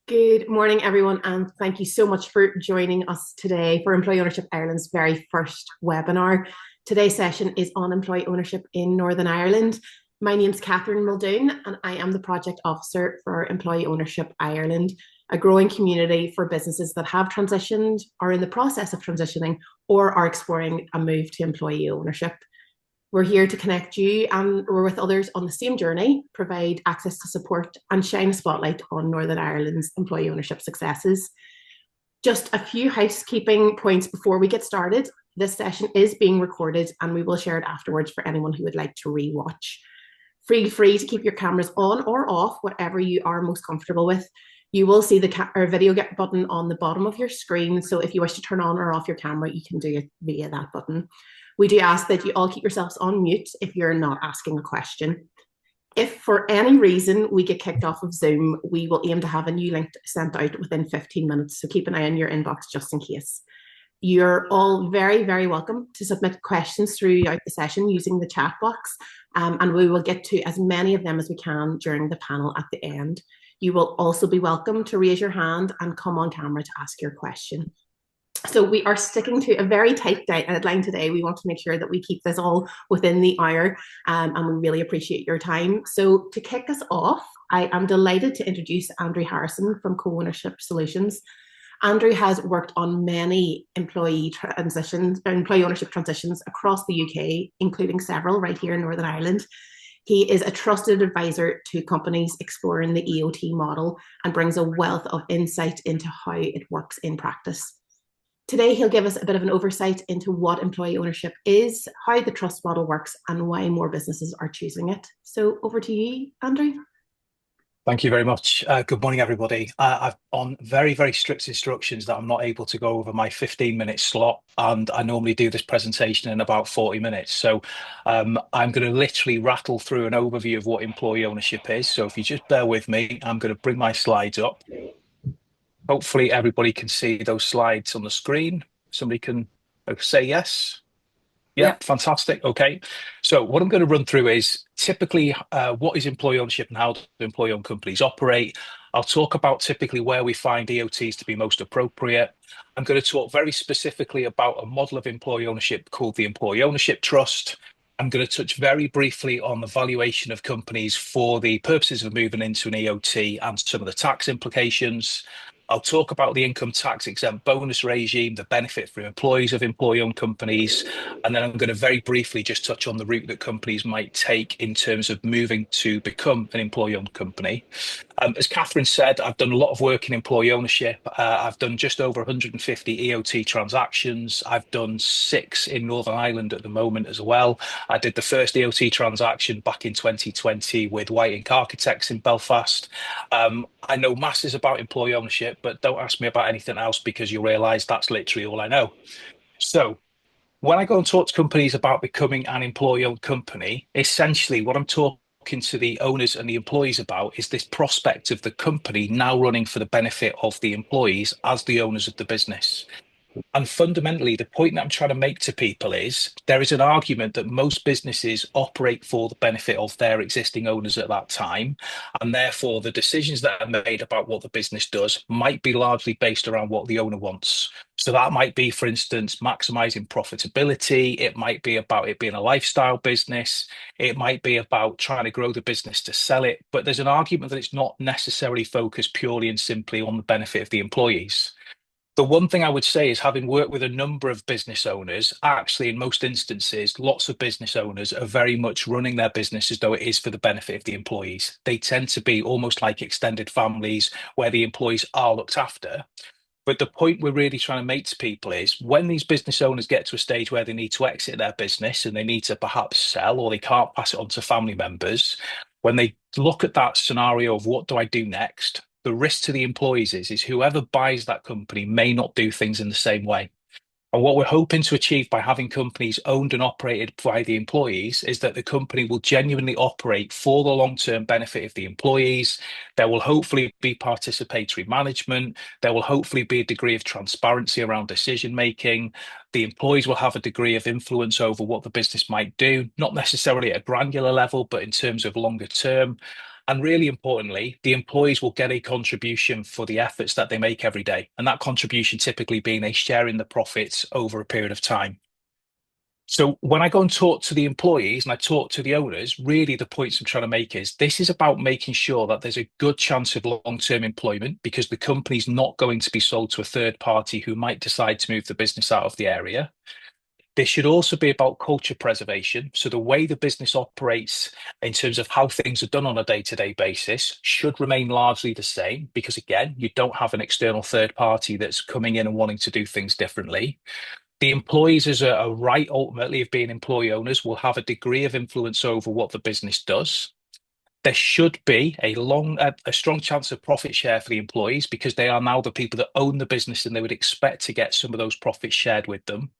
Good morning, everyone, and thank you so much for joining us today for Employee Ownership Ireland's very first webinar. Today's session is on employee ownership in Northern Ireland. My name's Catherine Muldoon, and I am the Project Officer for Employee Ownership Ireland, a growing community for businesses that have transitioned, are in the process of transitioning, or are exploring a move to employee ownership. We're here to connect you and or with others on the same journey, provide access to support, and shine a spotlight on Northern Ireland's employee ownership successes. Just a few housekeeping points before we get started. This session is being recorded and we will share it afterwards for anyone who would like to re-watch. Feel free to keep your cameras on or off, whatever you are most comfortable with. You will see the video button on the bottom of your screen. So if you wish to turn on or off your camera, you can do it via that button. We do ask that you all keep yourselves on mute if you're not asking a question. If for any reason we get kicked off of Zoom, we will aim to have a new link sent out within 15 minutes. So keep an eye on your inbox just in case. You're all very, very welcome to submit questions throughout the session using the chat box, and we will get to as many of them as we can during the panel at the end. You will also be welcome to raise your hand and come on camera to ask your question. So we are sticking to a very tight deadline today. We want to make sure that we keep this all within the hour, and we really appreciate your time. So to kick us off, I am delighted to introduce Andrew Harrison from Co-Ownership Solutions. Andrew has worked on many employee ownership transitions across the UK, including several right here in Northern Ireland. He is a trusted advisor to companies exploring the EOT model and brings a wealth of insight into how it works in practice. Today, he'll give us a bit of an oversight into what employee ownership is, how the trust model works, and why more businesses are choosing it. So over to you, Andrew. Thank you very much. Good morning, everybody. I've on very, very strict instructions that I'm not able to go over my 15-minute slot, and I normally do this presentation in about 40 minutes. So I'm going to literally rattle through an overview of what employee ownership is. So if you just bear with me, I'm going to bring my slides up. Hopefully everybody can see those slides on the screen. Somebody can say yes. Yeah, fantastic. Okay. So what I'm going to run through is typically what is employee ownership and how do employee-owned companies operate. I'll talk about typically where we find EOTs to be most appropriate. I'm going to talk very specifically about a model of employee ownership called the Employee Ownership Trust. I'm going to touch very briefly on the valuation of companies for the purposes of moving into an EOT and some of the tax implications. I'll talk about the income tax exempt bonus regime, the benefit for employees of employee-owned companies, and then I'm going to very briefly just touch on the route that companies might take in terms of moving to become an employee-owned company. As Catherine said, I've done a lot of work in employee ownership. I've done just over 150 EOT transactions. I've done 6 in Northern Ireland at the moment as well. I did the first EOT transaction back in 2020 with White & Architects in Belfast. I know masses about employee ownership, but don't ask me about anything else because you'll realise that's literally all I know. So when I go and talk to companies about becoming an employee-owned company, essentially what I'm talking to the owners and the employees about is this prospect of the company now running for the benefit of the employees as the owners of the business. And fundamentally, the point that I'm trying to make to people is there is an argument that most businesses operate for the benefit of their existing owners at that time. And therefore, the decisions that are made about what the business does might be largely based around what the owner wants. So that might be, for instance, maximizing profitability. It might be about it being a lifestyle business. It might be about trying to grow the business to sell it. But there's an argument that it's not necessarily focused purely and simply on the benefit of the employees. The one thing I would say is having worked with a number of business owners, actually, in most instances, lots of business owners are very much running their business as though it is for the benefit of the employees. They tend to be almost like extended families where the employees are looked after. But the point we're really trying to make to people is when these business owners get to a stage where they need to exit their business and they need to perhaps sell or they can't pass it on to family members, when they look at that scenario of what do I do next, the risk to the employees is whoever buys that company may not do things in the same way. And what we're hoping to achieve by having companies owned and operated by the employees is that the company will genuinely operate for the long-term benefit of the employees. There will hopefully be participatory management. There will hopefully be a degree of transparency around decision making. The employees will have a degree of influence over what the business might do, not necessarily at a granular level, but in terms of longer term. And really importantly, the employees will get a contribution for the efforts that they make every day. And that contribution typically being a share in the profits over a period of time. So when I go and talk to the employees and I talk to the owners, really the points I'm trying to make is this is about making sure that there's a good chance of long-term employment because the company's not going to be sold to a third party who might decide to move the business out of the area. This should also be about culture preservation. So the way the business operates in terms of how things are done on a day-to-day basis should remain largely the same because, again, you don't have an external third party that's coming in and wanting to do things differently. The employees, as a right ultimately of being employee owners, will have a degree of influence over what the business does. There should be a strong chance of profit share for the employees because they are now the people that own the business and they would expect to get some of those profits shared with them.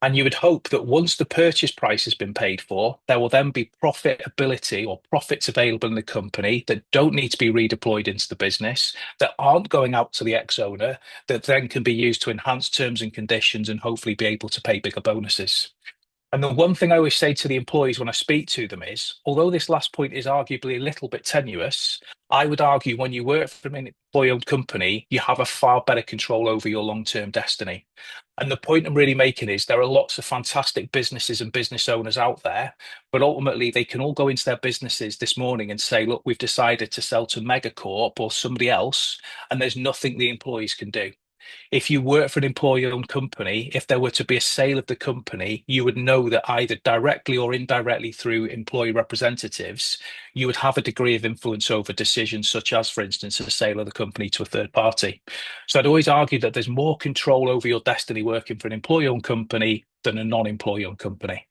And you would hope that once the purchase price has been paid for, there will then be profitability or profits available in the company that don't need to be redeployed into the business, that aren't going out to the ex-owner, that then can be used to enhance terms and conditions and hopefully be able to pay bigger bonuses. And the one thing I always say to the employees when I speak to them is, although this last point is arguably a little bit tenuous, I would argue when you work for an employee-owned company, you have a far better control over your long-term destiny. And the point I'm really making is there are lots of fantastic businesses and business owners out there, but ultimately they can all go into their businesses this morning and say, look, we've decided to sell to Megacorp or somebody else, and there's nothing the employees can do. If you work for an employee-owned company, if there were to be a sale of the company, you would know that either directly or indirectly through employee representatives, you would have a degree of influence over decisions such as, for instance, a sale of the company to a third party. So I'd always argue that there's more control over your destiny working for an employee-owned company than a non-employee-owned company.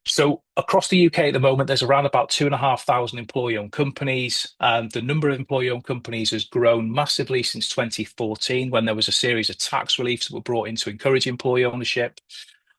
So across the UK at the moment, there's around about 2,500 employee-owned companies. The number of employee-owned companies has grown massively since 2014, when there was a series of tax reliefs that were brought in to encourage employee ownership.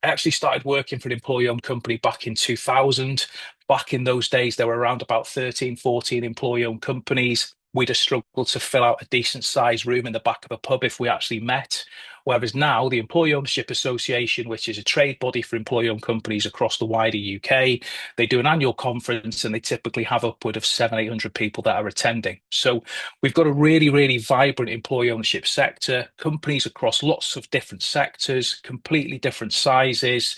I actually started working for an employee-owned company back in 2000. Back in those days, there were around about 13, 14 employee-owned companies. We'd have struggled to fill out a decent sized room in the back of a pub if we actually met. Whereas now, the Employee Ownership Association, which is a trade body for employee-owned companies across the wider UK, they do an annual conference and they typically have upward of 700-800 people that are attending. So we've got a really, really vibrant employee ownership sector, companies across lots of different sectors, completely different sizes,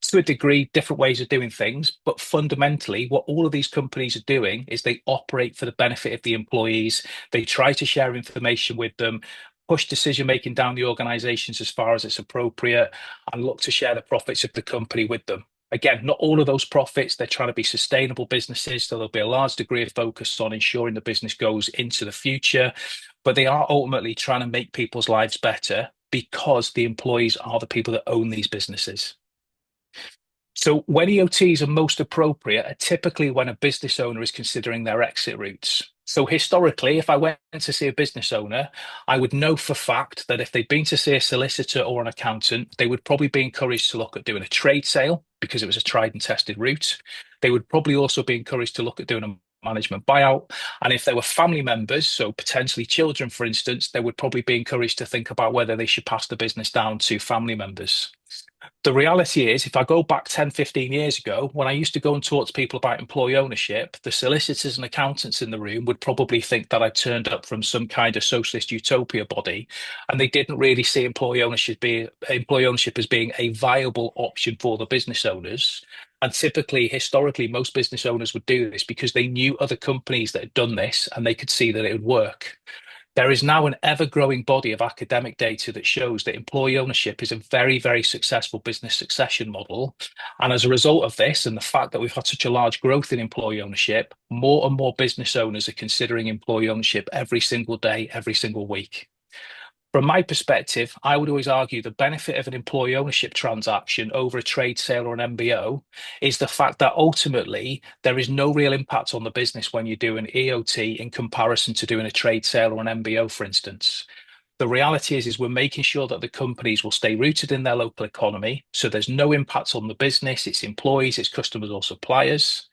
to a degree, different ways of doing things. But fundamentally, what all of these companies are doing is they operate for the benefit of the employees. They try to share information with them, push decision making down the organizations as far as it's appropriate, and look to share the profits of the company with them. Again, not all of those profits, they're trying to be sustainable businesses, so there'll be a large degree of focus on ensuring the business goes into the future, but they are ultimately trying to make people's lives better because the employees are the people that own these businesses. So when EOTs are most appropriate are typically when a business owner is considering their exit routes. So historically, if I went to see a business owner, I would know for fact that if they'd been to see a solicitor or an accountant, they would probably be encouraged to look at doing a trade sale because it was a tried and tested route. They would probably also be encouraged to look at doing a management buyout. And if there were family members, so potentially children, for instance, they would probably be encouraged to think about whether they should pass the business down to family members. The reality is, if I go back 10, 15 years ago, when I used to go and talk to people about employee ownership, the solicitors and accountants in the room would probably think that I turned up from some kind of socialist utopia body, and they didn't really see employee ownership as being a viable option for the business owners. And typically, historically, most business owners would do this because they knew other companies that had done this and they could see that it would work. There is now an ever-growing body of academic data that shows that employee ownership is a very, very successful business succession model. And as a result of this, and the fact that we've had such a large growth in employee ownership, more and more business owners are considering employee ownership every single day, every single week. From my perspective, I would always argue the benefit of an employee ownership transaction over a trade sale or an MBO is the fact that ultimately there is no real impact on the business when you do an EOT in comparison to doing a trade sale or an MBO, for instance. The reality is we're making sure that the companies will stay rooted in their local economy. So there's no impact on the business, its employees, its customers or suppliers.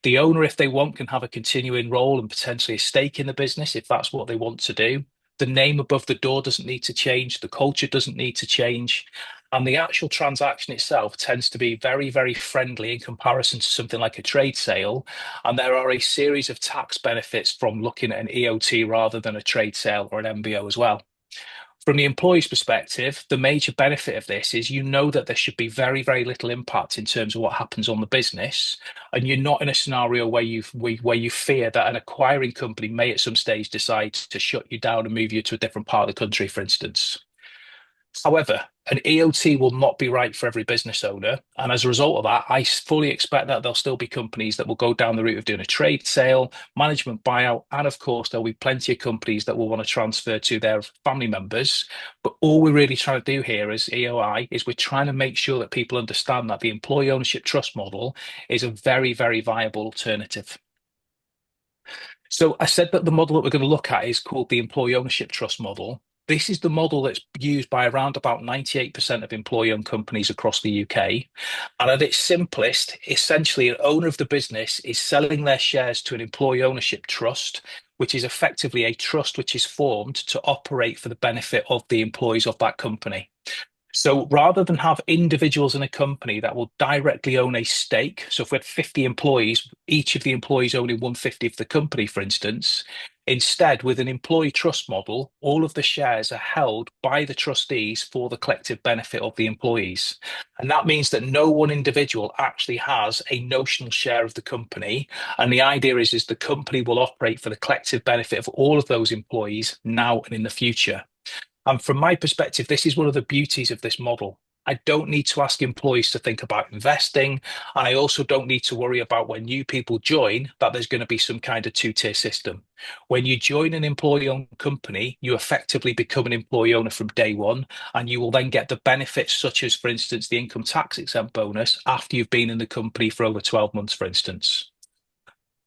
The owner, if they want, can have a continuing role and potentially a stake in the business if that's what they want to do. The name above the door doesn't need to change. The culture doesn't need to change. And the actual transaction itself tends to be very, very friendly in comparison to something like a trade sale. And there are a series of tax benefits from looking at an EOT rather than a trade sale or an MBO as well. From the employee's perspective, the major benefit of this is you know that there should be very, very little impact in terms of what happens on the business, and you're not in a scenario where you fear that an acquiring company may at some stage decide to shut you down and move you to a different part of the country, for instance. However, an EOT will not be right for every business owner. And as a result of that, I fully expect that there'll still be companies that will go down the route of doing a trade sale, management buyout, and of course, there'll be plenty of companies that will want to transfer to their family members. But all we're really trying to do here as EOI is we're trying to make sure that people understand that the employee ownership trust model is a very, very viable alternative. So I said that the model that we're going to look at is called the employee ownership trust model. This is the model that's used by around about 98% of employee-owned companies across the UK. And at its simplest, essentially, an owner of the business is selling their shares to an employee ownership trust, which is effectively a trust which is formed to operate for the benefit of the employees of that company. So rather than have individuals in a company that will directly own a stake, so if we had 50 employees, each of the employees owning 150 of the company, for instance, instead, with an employee trust model, all of the shares are held by the trustees for the collective benefit of the employees. And that means that no one individual actually has a notional share of the company. And the idea is the company will operate for the collective benefit of all of those employees now and in the future. And from my perspective, this is one of the beauties of this model. I don't need to ask employees to think about investing. And I also don't need to worry about when new people join that there's going to be some kind of two-tier system. When you join an employee-owned company, you effectively become an employee owner from day one, and you will then get the benefits such as, for instance, the income tax exempt bonus after you've been in the company for over 12 months, for instance.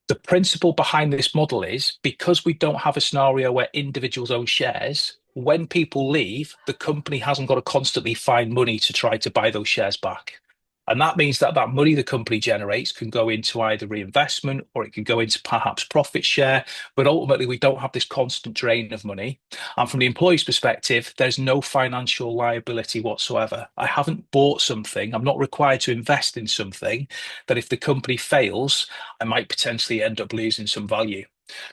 The principle behind this model is because we don't have a scenario where individuals own shares, when people leave, the company hasn't got to constantly find money to try to buy those shares back. And that means that that money the company generates can go into either reinvestment or it can go into perhaps profit share. But ultimately, we don't have this constant drain of money. And from the employee's perspective, there's no financial liability whatsoever. I haven't bought something. I'm not required to invest in something that if the company fails, I might potentially end up losing some value.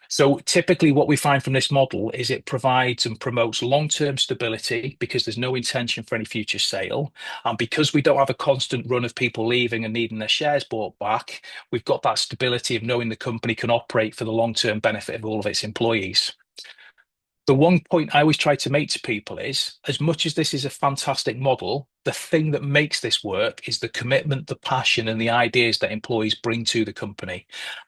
So typically what we find from this model is it provides and promotes long-term stability because there's no intention for any future sale. And because we don't have a constant run of people leaving and needing their shares bought back, we've got that stability of knowing the company can operate for the long-term benefit of all of its employees. The one point I always try to make to people is, as much as this is a fantastic model, the thing that makes this work is the commitment, the passion, and the ideas that employees bring to the company.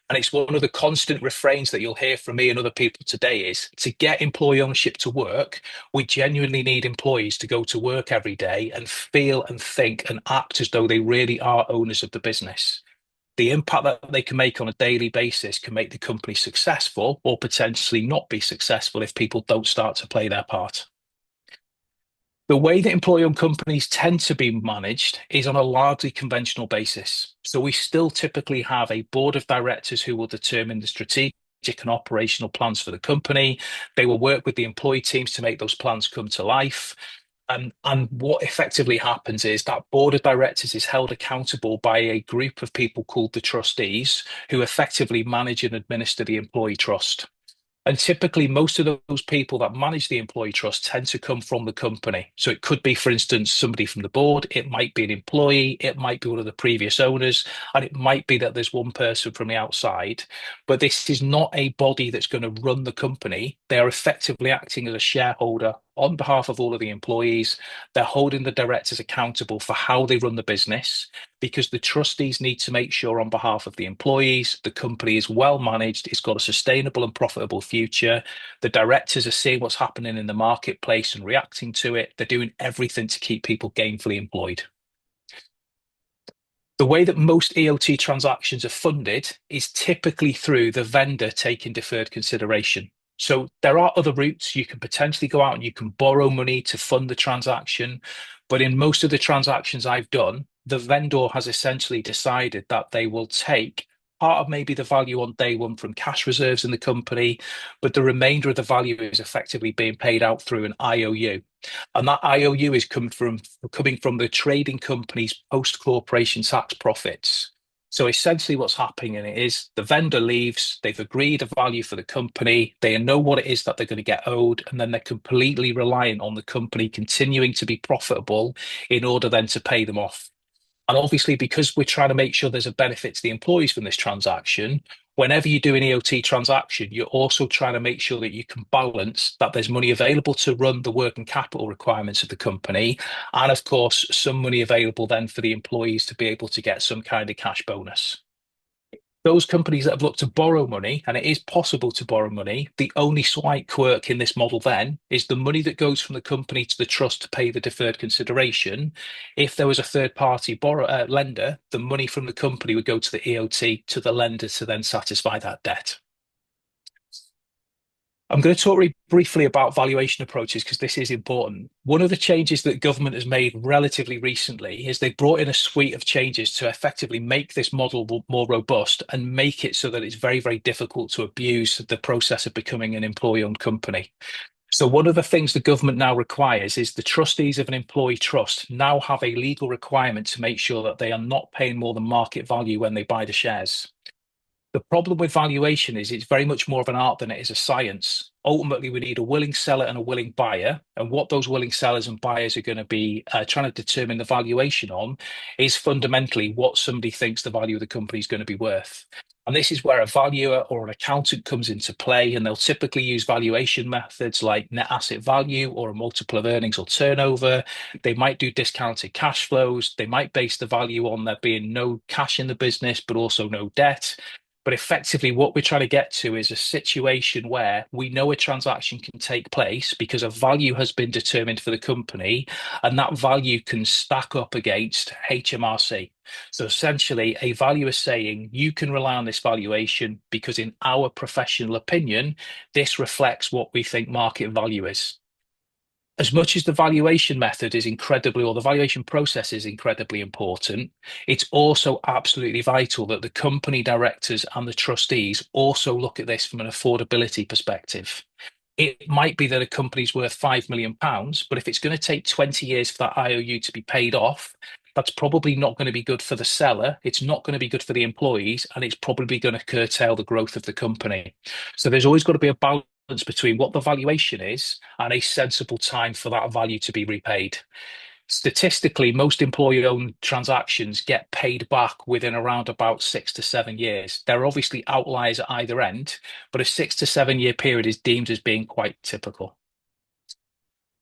And it's one of the constant refrains that you'll hear from me and other people today is to get employee ownership to work, we genuinely need employees to go to work every day and feel and think and act as though they really are owners of the business. The impact that they can make on a daily basis can make the company successful or potentially not be successful if people don't start to play their part. The way that employee-owned companies tend to be managed is on a largely conventional basis. So we still typically have a board of directors who will determine the strategic and operational plans for the company. They will work with the employee teams to make those plans come to life. And what effectively happens is that board of directors is held accountable by a group of people called the trustees, who effectively manage and administer the employee trust. And typically, most of those people that manage the employee trust tend to come from the company. So it could be, for instance, somebody from the board, it might be an employee, it might be one of the previous owners, and it might be that there's one person from the outside. But this is not a body that's going to run the company. They are effectively acting as a shareholder on behalf of all of the employees. They're holding the directors accountable for how they run the business because the trustees need to make sure on behalf of the employees, the company is well managed, it's got a sustainable and profitable future. The directors are seeing what's happening in the marketplace and reacting to it. They're doing everything to keep people gainfully employed. The way that most EOT transactions are funded is typically through the vendor taking deferred consideration. So there are other routes. You can potentially go out and you can borrow money to fund the transaction. But in most of the transactions I've done, the vendor has essentially decided that they will take part of maybe the value on day one from cash reserves in the company, but the remainder of the value is effectively being paid out through an IOU. And that IOU is coming from the trading company's post-corporation tax profits. So essentially what's happening is the vendor leaves, they've agreed a value for the company, they know what it is that they're going to get owed, and then they're completely reliant on the company continuing to be profitable in order then to pay them off. And obviously, because we're trying to make sure there's a benefit to the employees from this transaction, whenever you do an EOT transaction, you're also trying to make sure that you can balance that there's money available to run the working capital requirements of the company. And of course, some money available then for the employees to be able to get some kind of cash bonus. Those companies that have looked to borrow money, and it is possible to borrow money, the only slight quirk in this model then is the money that goes from the company to the trust to pay the deferred consideration. If there was a third party lender, the money from the company would go to the EOT to the lender to then satisfy that debt. I'm going to talk really briefly about valuation approaches because this is important. One of the changes that government has made relatively recently is they brought in a suite of changes to effectively make this model more robust and make it so that it's very, very difficult to abuse the process of becoming an employee-owned company. So one of the things the government now requires is the trustees of an employee trust now have a legal requirement to make sure that they are not paying more than market value when they buy the shares. The problem with valuation is it's very much more of an art than it is a science. Ultimately, we need a willing seller and a willing buyer. And what those willing sellers and buyers are going to be trying to determine the valuation on is fundamentally what somebody thinks the value of the company is going to be worth. And this is where a valuer or an accountant comes into play, and they'll typically use valuation methods like net asset value or a multiple of earnings or turnover. They might do discounted cash flows. They might base the value on there being no cash in the business, but also no debt. But effectively, what we're trying to get to is a situation where we know a transaction can take place because a value has been determined for the company, and that value can stack up against HMRC. So essentially, a valuer is saying you can rely on this valuation because, in our professional opinion, this reflects what we think market value is. As much as the valuation method is incredibly, or the valuation process is incredibly important, it's also absolutely vital that the company directors and the trustees also look at this from an affordability perspective. It might be that a company's worth £5 million, but if it's going to take 20 years for that IOU to be paid off, that's probably not going to be good for the seller. It's not going to be good for the employees, and it's probably going to curtail the growth of the company. So there's always got to be a balance between what the valuation is and a sensible time for that value to be repaid. Statistically, most employee-owned transactions get paid back within around about 6 to 7 years. There are obviously outliers at either end, but a 6 to 7 year period is deemed as being quite typical.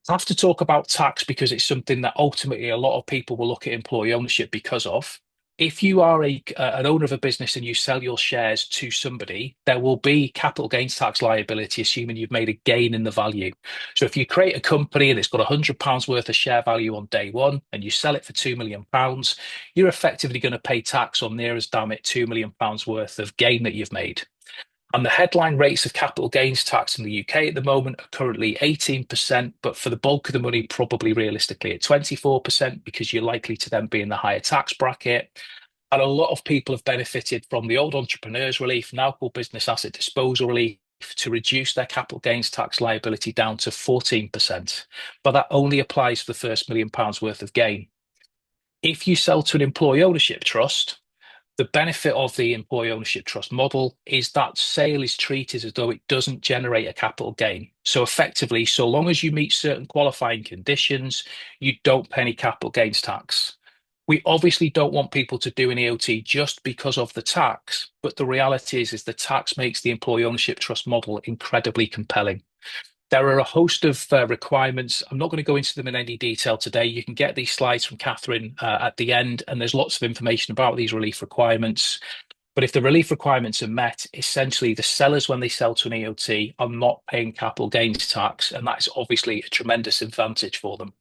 I have to talk about tax because it's something that ultimately a lot of people will look at employee ownership because of. If you are an owner of a business and you sell your shares to somebody, there will be capital gains tax liability, assuming you've made a gain in the value. So if you create a company and it's got £100 worth of share value on day one and you sell it for £2 million, you're effectively going to pay tax on near as damn it £2 million worth of gain that you've made. And the headline rates of capital gains tax in the UK at the moment are currently 18%, but for the bulk of the money, probably realistically at 24%, because you're likely to then be in the higher tax bracket. And a lot of people have benefited from the old entrepreneurs relief, now called business asset disposal relief, to reduce their capital gains tax liability down to 14%. But that only applies for the first £1 million worth of gain. If you sell to an employee ownership trust, the benefit of the employee ownership trust model is that sale is treated as though it doesn't generate a capital gain. So effectively, so long as you meet certain qualifying conditions, you don't pay any capital gains tax. We obviously don't want people to do an EOT just because of the tax, but the reality is the tax makes the employee ownership trust model incredibly compelling. There are a host of requirements. I'm not going to go into them in any detail today. You can get these slides from Catherine at the end, and there's lots of information about these relief requirements. But if the relief requirements are met, essentially the sellers, when they sell to an EOT, are not paying capital gains tax, and that is obviously a tremendous advantage for them.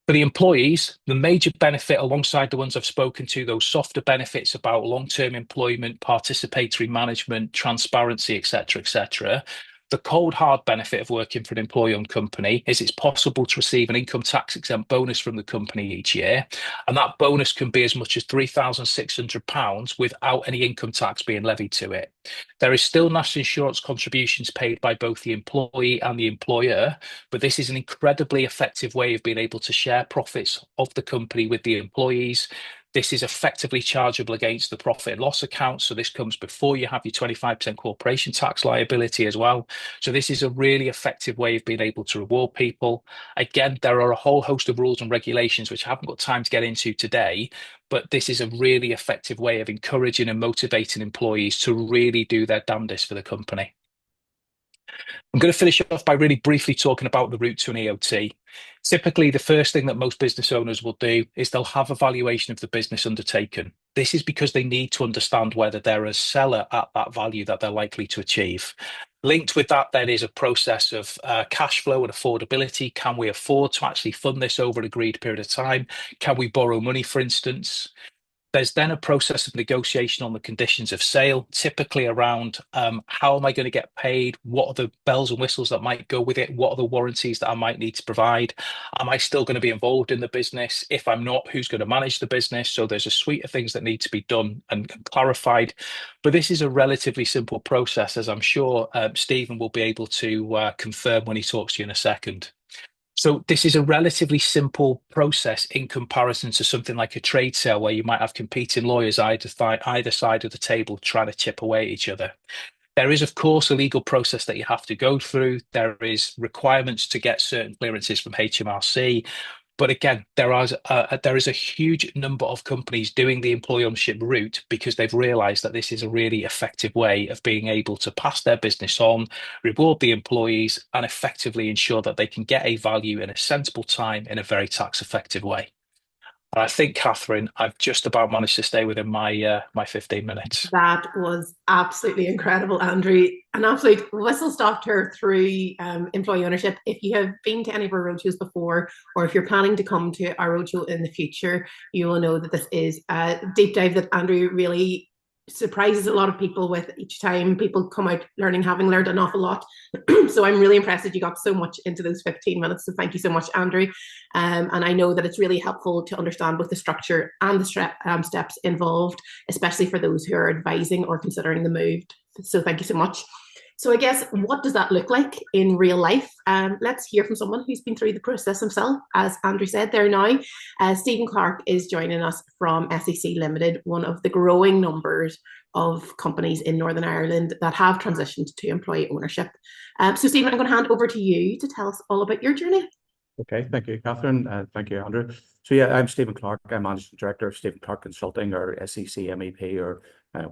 For the employees, the major benefit alongside the ones I've spoken to, those softer benefits about long-term employment, participatory management, transparency, etc., The cold hard benefit of working for an employee-owned company is it's possible to receive an income tax exempt bonus from the company each year. And that bonus can be as much as £3,600 without any income tax being levied to it. There is still national insurance contributions paid by both the employee and the employer, but this is an incredibly effective way of being able to share profits of the company with the employees. This is effectively chargeable against the profit and loss account. So this comes before you have your 25% corporation tax liability as well. So this is a really effective way of being able to reward people. Again, there are a whole host of rules and regulations, which I haven't got time to get into today, but this is a really effective way of encouraging and motivating employees to really do their damnedest for the company. I'm going to finish off by really briefly talking about the route to an EOT. Typically, the first thing that most business owners will do is they'll have a valuation of the business undertaken. This is because they need to understand whether they're a seller at that value that they're likely to achieve. Linked with that, then, is a process of cash flow and affordability. Can we afford to actually fund this over an agreed period of time? Can we borrow money, for instance? There's then a process of negotiation on the conditions of sale, typically around how am I going to get paid? What are the bells and whistles that might go with it? What are the warranties that I might need to provide? Am I still going to be involved in the business? If I'm not, who's going to manage the business? So there's a suite of things that need to be done and clarified. But this is a relatively simple process, as I'm sure Stephen will be able to confirm when he talks to you in a second. So this is a relatively simple process in comparison to something like a trade sale where you might have competing lawyers either side of the table trying to chip away at each other. There is, of course, a legal process that you have to go through. There is requirements to get certain clearances from HMRC. But again, there is a huge number of companies doing the employee ownership route because they've realized that this is a really effective way of being able to pass their business on, reward the employees, and effectively ensure that they can get a value in a sensible time in a very tax effective way. And I think, Catherine, I've just about managed to stay within my 15 minutes. That was absolutely incredible, Andrew. An absolute whistle stop tour through employee ownership. If you have been to any of our roadshows before, or if you're planning to come to our roadshow in the future, you will know that this is a deep dive that Andrew really surprises a lot of people with each time people come out learning, having learned an awful lot. So I'm really impressed that you got so much into those 15 minutes. So thank you so much, Andrew. And I know that it's really helpful to understand both the structure and the steps involved, especially for those who are advising or considering the move. So thank you so much. So I guess, what does that look like in real life? Let's hear from someone who's been through the process himself. As Andrew said there now, Stephen Clarke is joining us from SCC Ltd, one of the growing numbers of companies in Northern Ireland that have transitioned to employee ownership. So Stephen, I'm going to hand over to you to tell us all about your journey. Okay, thank you, Catherine. Thank you, Andrew. So yeah, I'm Stephen Clarke. I'm Managing Director of Stephen Clarke Consulting, or SCC MEP, or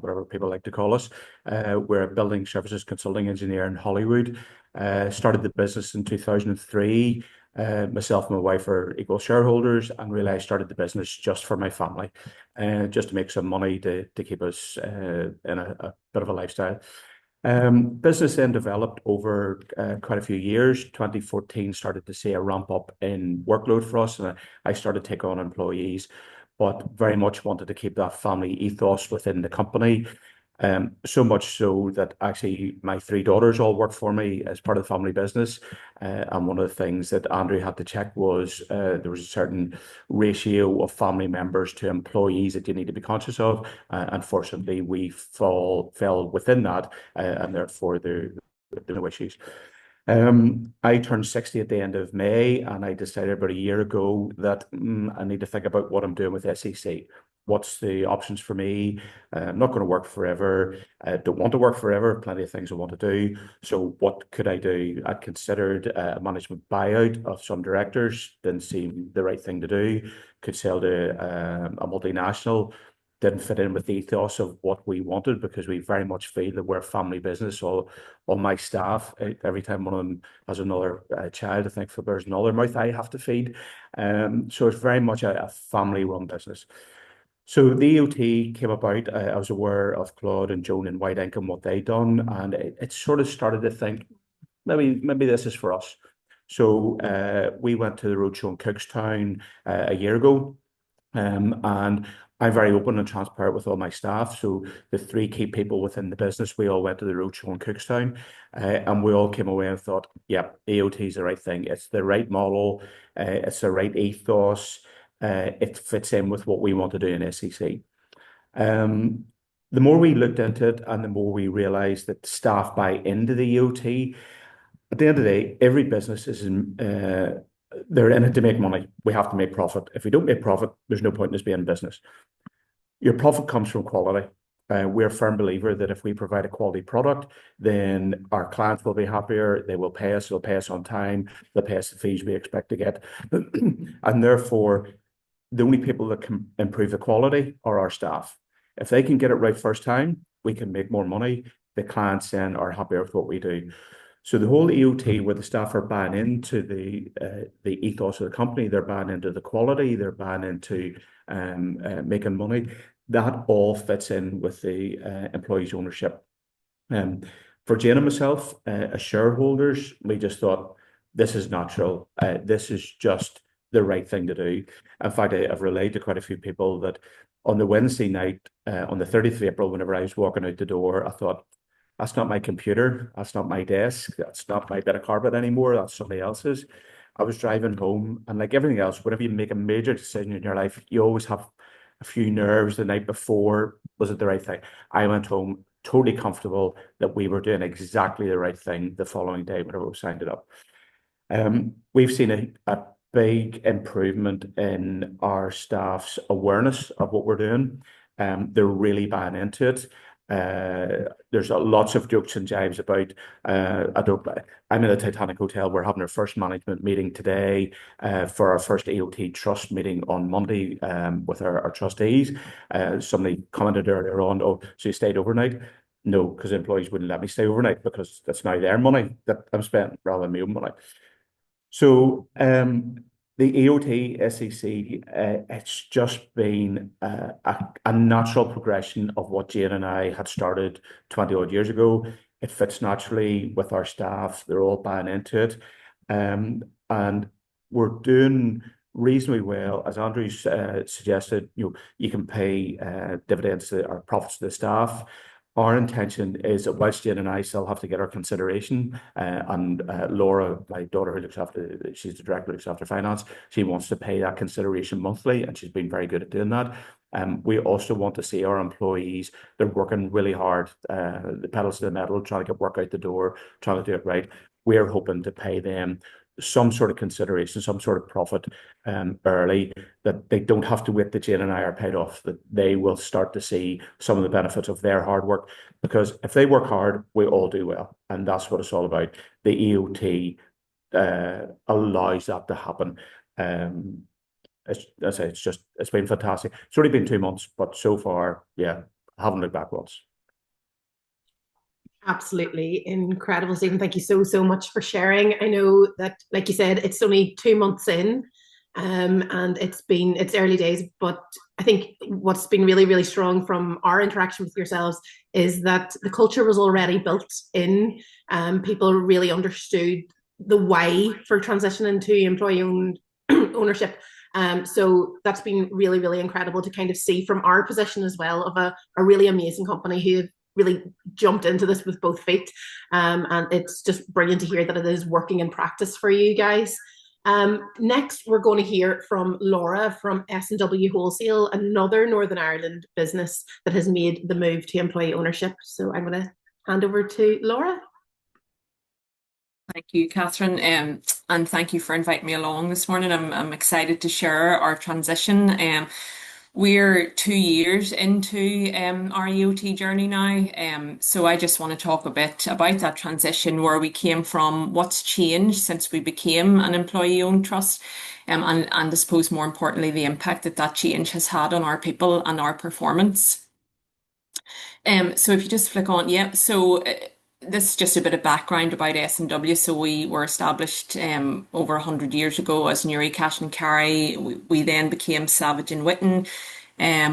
whatever people like to call us. We're a building services consulting engineer in Hollywood. Started the business in 2003. Myself and my wife are equal shareholders, and really I started the business just for my family, just to make some money to keep us in a bit of a lifestyle. Business then developed over quite a few years. 2014 started to see a ramp up in workload for us, and I started to take on employees, but very much wanted to keep that family ethos within the company. So much so that actually my three daughters all work for me as part of the family business. And one of the things that Andrew had to check was there was a certain ratio of family members to employees that you need to be conscious of. Unfortunately, we fell within that, and therefore there are no issues. I turned 60 at the end of May, and I decided about a year ago that I need to think about what I'm doing with SCC. What's the options for me? I'm not going to work forever. I don't want to work forever. Plenty of things I want to do. So what could I do? I considered a management buyout of some directors. Didn't seem the right thing to do. Could sell to a multinational. Didn't fit in with the ethos of what we wanted, because we very much feel that we're a family business. All my staff, every time one of them has another child, I think there's another mouth I have to feed. So it's very much a family-run business. So the EOT came about. I was aware of Claude and Joan and White Ink and what they'd done, and it sort of started to think, maybe this is for us. So we went to the roadshow in Cookstown a year ago. And I'm very open and transparent with all my staff. So the 3 key people within the business, we all went to the roadshow in Cookstown, and we all came away and thought, yeah, EOT is the right thing. It's the right model. It's the right ethos. It fits in with what we want to do in SCC. The more we looked into it and the more we realized that staff buy into the EOT, at the end of the day, every business is they're in it to make money. We have to make profit. If we don't make profit, there's no point in us being in business. Your profit comes from quality. We're a firm believer that if we provide a quality product, then our clients will be happier. They will pay us. They'll pay us on time. They'll pay us the fees we expect to get. And therefore, the only people that can improve the quality are our staff. If they can get it right first time, we can make more money. The clients then are happier with what we do. So the whole EOT, where the staff are buying into the ethos of the company, they're buying into the quality, they're buying into making money. That all fits in with the employees' ownership. For Jane and myself, as shareholders, we just thought this is natural. This is just the right thing to do. In fact, I've relayed to quite a few people that on the Wednesday night, on the 30th of April, whenever I was walking out the door, I thought, that's not my computer. That's not my desk. That's not my bit of carpet anymore. That's somebody else's. I was driving home, and like everything else, whenever you make a major decision in your life, you always have a few nerves the night before. Was it the right thing? I went home totally comfortable that we were doing exactly the right thing the following day whenever we signed it up. We've seen a big improvement in our staff's awareness of what we're doing. They're really buying into it. There's lots of jokes and jibes about I'm in the Titanic Hotel. We're having our first management meeting today for our first EOT trust meeting on Monday with our trustees. Somebody commented earlier on, oh, so you stayed overnight? No, because employees wouldn't let me stay overnight because that's now their money that I'm spending rather than my own money. So the EOT SCC, it's just been a natural progression of what Jane and I had started 20 odd years ago. It fits naturally with our staff. They're all buying into it. And we're doing reasonably well. As Andrew suggested, you can pay dividends or profits to the staff. Our intention is that whilst Jane and I still have to get our consideration, and Laura, my daughter, she's the director who looks after finance, she wants to pay that consideration monthly, and she's been very good at doing that. We also want to see our employees, they're working really hard, the pedals to the metal, trying to get work out the door, trying to do it right. We're hoping to pay them some sort of consideration, some sort of profit early, that they don't have to wait till Jane and I are paid off, that they will start to see some of the benefits of their hard work. Because if they work hard, we all do well. And that's what it's all about. The EOT allows that to happen. It's been fantastic. It's only been 2 months, but so far, yeah, I haven't looked back once. Absolutely incredible, Stephen. Thank you so much for sharing. I know that, like you said, it's only 2 months in, and it's early days, but I think what's been really strong from our interaction with yourselves is that the culture was already built in. People really understood the why for transitioning to employee-owned ownership. So that's been really incredible to kind of see from our position as well, of a really amazing company who really jumped into this with both feet. And it's just brilliant to hear that it is working in practice for you guys. Next, we're going to hear from Laura from S&W Wholesale, another Northern Ireland business that has made the move to employee ownership. So I'm going to hand over to Laura. Thank you, Catherine, and thank you for inviting me along this morning. I'm excited to share our transition. We're 2 years into our EOT journey now, so I just want to talk a bit about that transition, where we came from, what's changed since we became an employee-owned trust, and I suppose more importantly, the impact that change has had on our people and our performance. So if you just flick on, this is just a bit of background about S&W. So we were established over 100 years ago as Newry Cash and Carry. We then became Savage and Witten.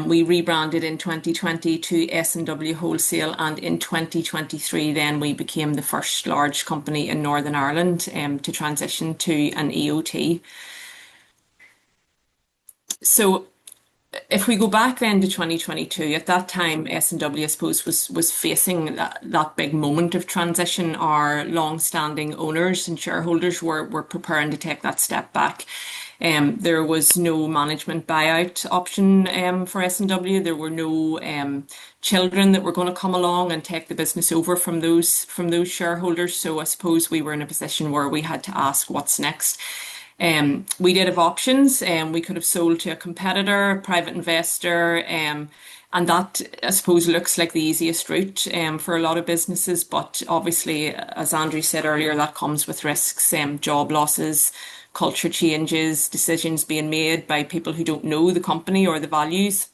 We rebranded in 2020 to S&W Wholesale, and in 2023 then we became the first large company in Northern Ireland to transition to an EOT. So if we go back then to 2022, at that time, S&W, I suppose, was facing that big moment of transition. Our long-standing owners and shareholders were preparing to take that step back. There was no management buyout option for S&W. There were no children that were going to come along and take the business over from those shareholders. So I suppose we were in a position where we had to ask what's next. We did have options. We could have sold to a competitor, a private investor, and that, I suppose, looks like the easiest route for a lot of businesses. But obviously, as Andrew said earlier, that comes with risks, job losses, culture changes, decisions being made by people who don't know the company or the values.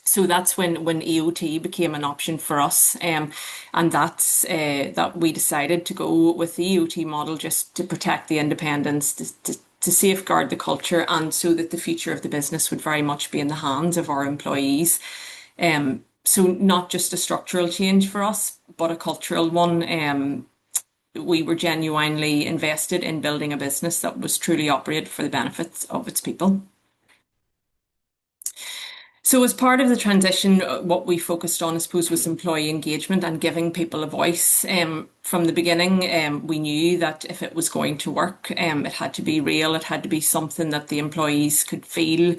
So that's when EOT became an option for us, and that's that we decided to go with the EOT model just to protect the independence, to safeguard the culture, and so that the future of the business would very much be in the hands of our employees. So not just a structural change for us, but a cultural one. We were genuinely invested in building a business that was truly operated for the benefits of its people. So as part of the transition, what we focused on, I suppose, was employee engagement and giving people a voice. From the beginning, we knew that if it was going to work, it had to be real. It had to be something that the employees could feel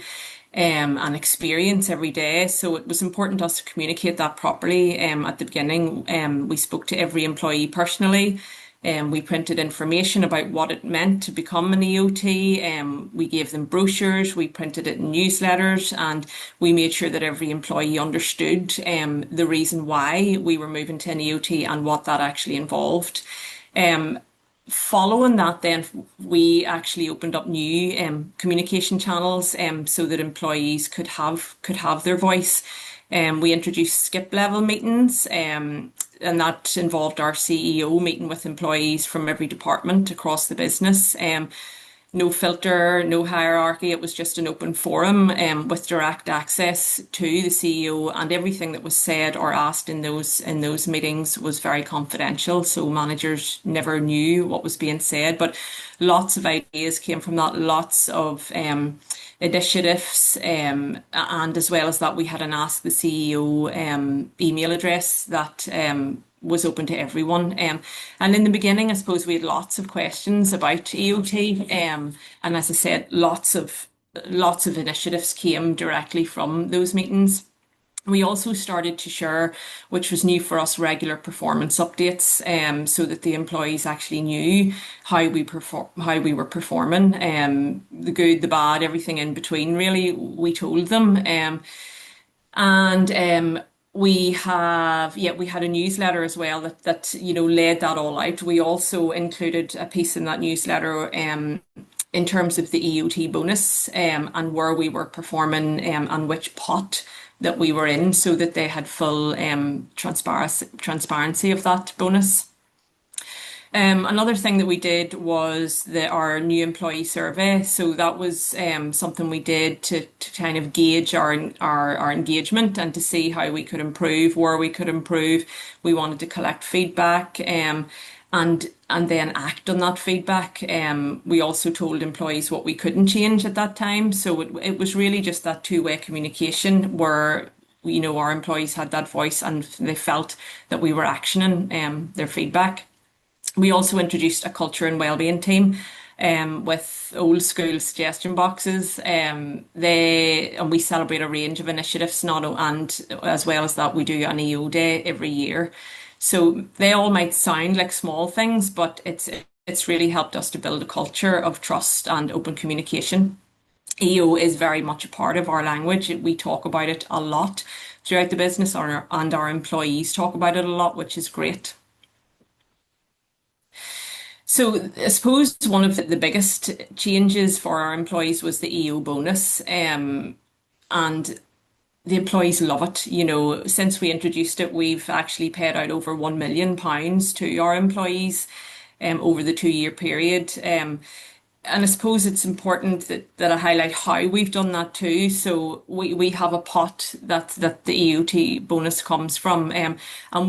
and experience every day. So it was important to us to communicate that properly. At the beginning, we spoke to every employee personally. We printed information about what it meant to become an EOT. We gave them brochures, we printed it in newsletters, and we made sure that every employee understood the reason why we were moving to an EOT and what that actually involved. Following that, then, we actually opened up new communication channels so that employees could have their voice. We introduced skip level meetings, and that involved our CEO meeting with employees from every department across the business. No filter, no hierarchy. It was just an open forum with direct access to the CEO, and everything that was said or asked in those meetings was very confidential. So managers never knew what was being said, but lots of ideas came from that, lots of initiatives, and as well as that, we had an Ask the CEO email address that was open to everyone. And in the beginning, I suppose we had lots of questions about EOT, and as I said, lots of initiatives came directly from those meetings. We also started to share, which was new for us, regular performance updates, so that the employees actually knew how we were performing, the good, the bad, everything in between. Really, we told them, we had a newsletter as well that laid that all out. We also included a piece in that newsletter in terms of the EOT bonus and where we were performing and which pot that we were in, so that they had full transparency of that bonus. Another thing that we did was our new employee survey. So that was something we did to kind of gauge our engagement and to see how we could improve, where we could improve. We wanted to collect feedback and then act on that feedback. We also told employees what we couldn't change at that time. So it was really just that two-way communication where our employees had that voice and they felt that we were actioning their feedback. We also introduced a culture and wellbeing team with old school suggestion boxes. And we celebrate a range of initiatives, and as well as that, we do an EO day every year. So they all might sound like small things, but it's really helped us to build a culture of trust and open communication. EO is very much a part of our language. We talk about it a lot throughout the business, and our employees talk about it a lot, which is great. So I suppose one of the biggest changes for our employees was the EO bonus, and the employees love it. Since we introduced it, we've actually paid out over £1 million to our employees over the 2-year period. And I suppose it's important that I highlight how we've done that too. So we have a pot that the EOT bonus comes from, and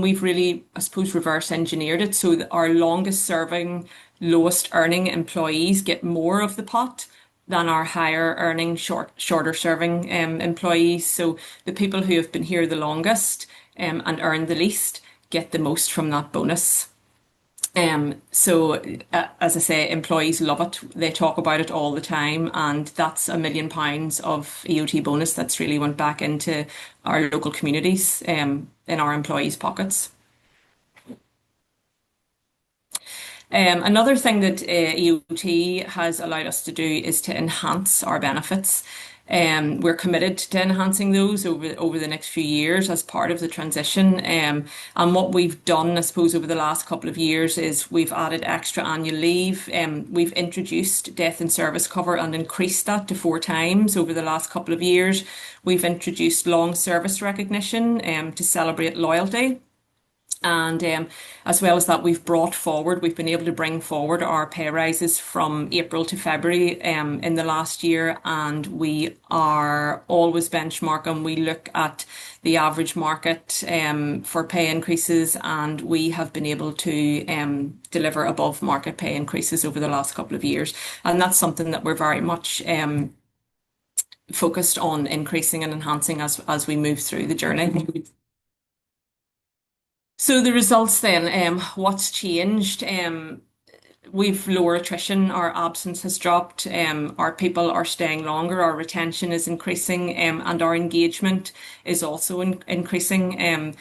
we've really, I suppose, reverse engineered it so that our longest serving, lowest earning employees get more of the pot, than our higher earning, shorter serving employees. So the people who have been here the longest and earn the least get the most from that bonus. As I say, employees love it. They talk about it all the time, and that's £1 million of EOT bonus that's really went back into our local communities, in our employees' pockets. Another thing that EOT has allowed us to do is to enhance our benefits. We're committed to enhancing those over the next few years as part of the transition. And what we've done, I suppose, over the last couple of years is we've added extra annual leave. We've introduced death in service cover and increased that to 4 times over the last couple of years. We've introduced long service recognition to celebrate loyalty. And as well as that, we've been able to bring forward our pay rises from April to February in the last year. And we are always benchmarking. We look at the average market for pay increases, and we have been able to deliver above market pay increases over the last couple of years. And that's something that we're very much focused on increasing and enhancing as we move through the journey. So the results then, what's changed? We've lower attrition, our absence has dropped, our people are staying longer, our retention is increasing, and our engagement is also increasing.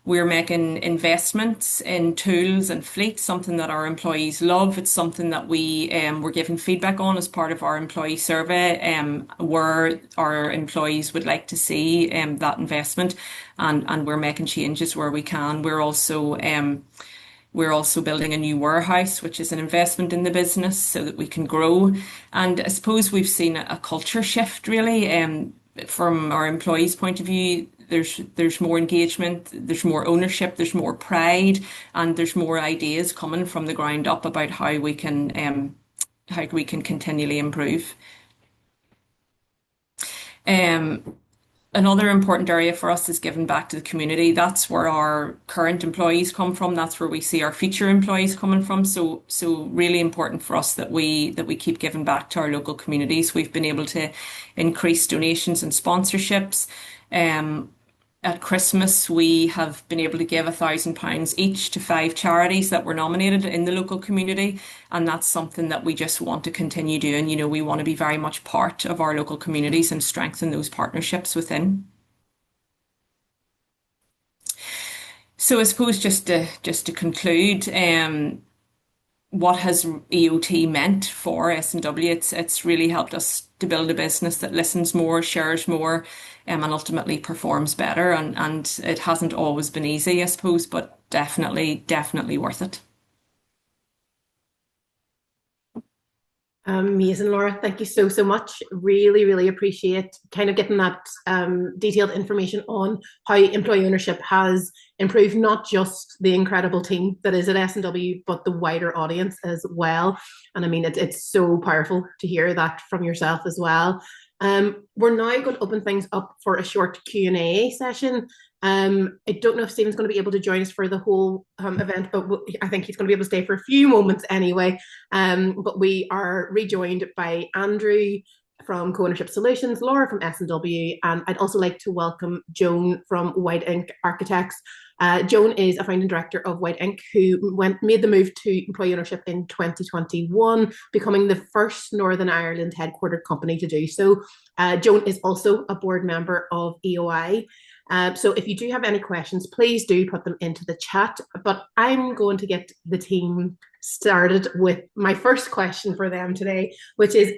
We're making investments in tools and fleet, something that our employees love. It's something that we're giving feedback on as part of our employee survey, where our employees would like to see that investment, and we're making changes where we can. We're also building a new warehouse, which is an investment in the business so that we can grow. And I suppose we've seen a culture shift really from our employees' point of view. There's more engagement, there's more ownership, there's more pride, and there's more ideas coming from the ground up about how we can continually improve. Another important area for us is giving back to the community. That's where our current employees come from. That's where we see our future employees coming from. So really important for us that we keep giving back to our local communities. We've been able to increase donations and sponsorships. At Christmas, we have been able to give £1,000 each to 5 charities that were nominated in the local community. And that's something that we just want to continue doing. You know, we want to be very much part of our local communities and strengthen those partnerships within. So I suppose just to conclude, what has EOT meant for S&W? It's really helped us to build a business that listens more, shares more, and ultimately performs better. And it hasn't always been easy, I suppose, but definitely worth it. Amazing, Laura. Thank you so much. Really appreciate kind of getting that detailed information on how employee ownership has improved not just the incredible team that is at S&W, but the wider audience as well. And I mean, it's so powerful to hear that from yourself as well. We're now going to open things up for a short Q&A session. I don't know if Stephen's going to be able to join us for the whole event, but I think he's going to be able to stay for a few moments anyway. But we are rejoined by Andrew from Co-Ownership Solutions, Laura from S&W, and I'd also like to welcome Joan from White Ink Architects. Joan is a founding director of White Ink, who made the move to employee ownership in 2021, becoming the first Northern Ireland headquartered company to do so. Joan is also a board member of EOI. So if you do have any questions, please do put them into the chat. But I'm going to get the team started with my first question for them today, which is,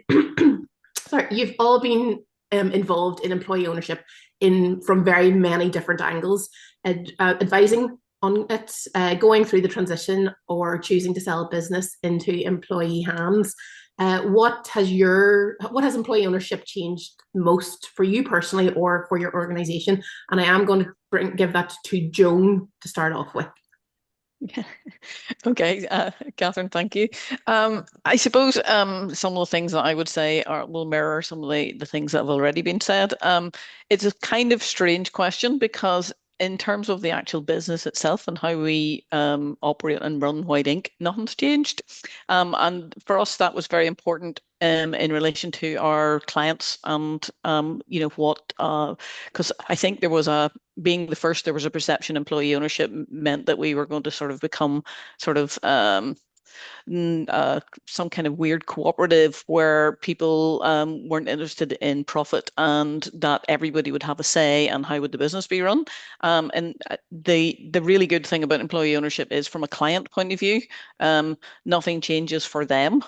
sorry, you've all been involved in employee ownership from very many different angles, advising on it, going through the transition, or choosing to sell a business into employee hands. What has employee ownership changed most for you personally or for your organisation? And I am going to give that to Joan to start off with. Okay, Catherine, thank you. I suppose some of the things that I would say will mirror some of the things that have already been said. It's a kind of strange question because in terms of the actual business itself and how we operate and run White Ink, nothing's changed. And for us, that was very important in relation to our clients and because I think being the first, there was a perception employee ownership meant that we were going to sort of become sort of some kind of weird cooperative where people weren't interested in profit and that everybody would have a say and how would the business be run. And the really good thing about employee ownership is from a client point of view, nothing changes for them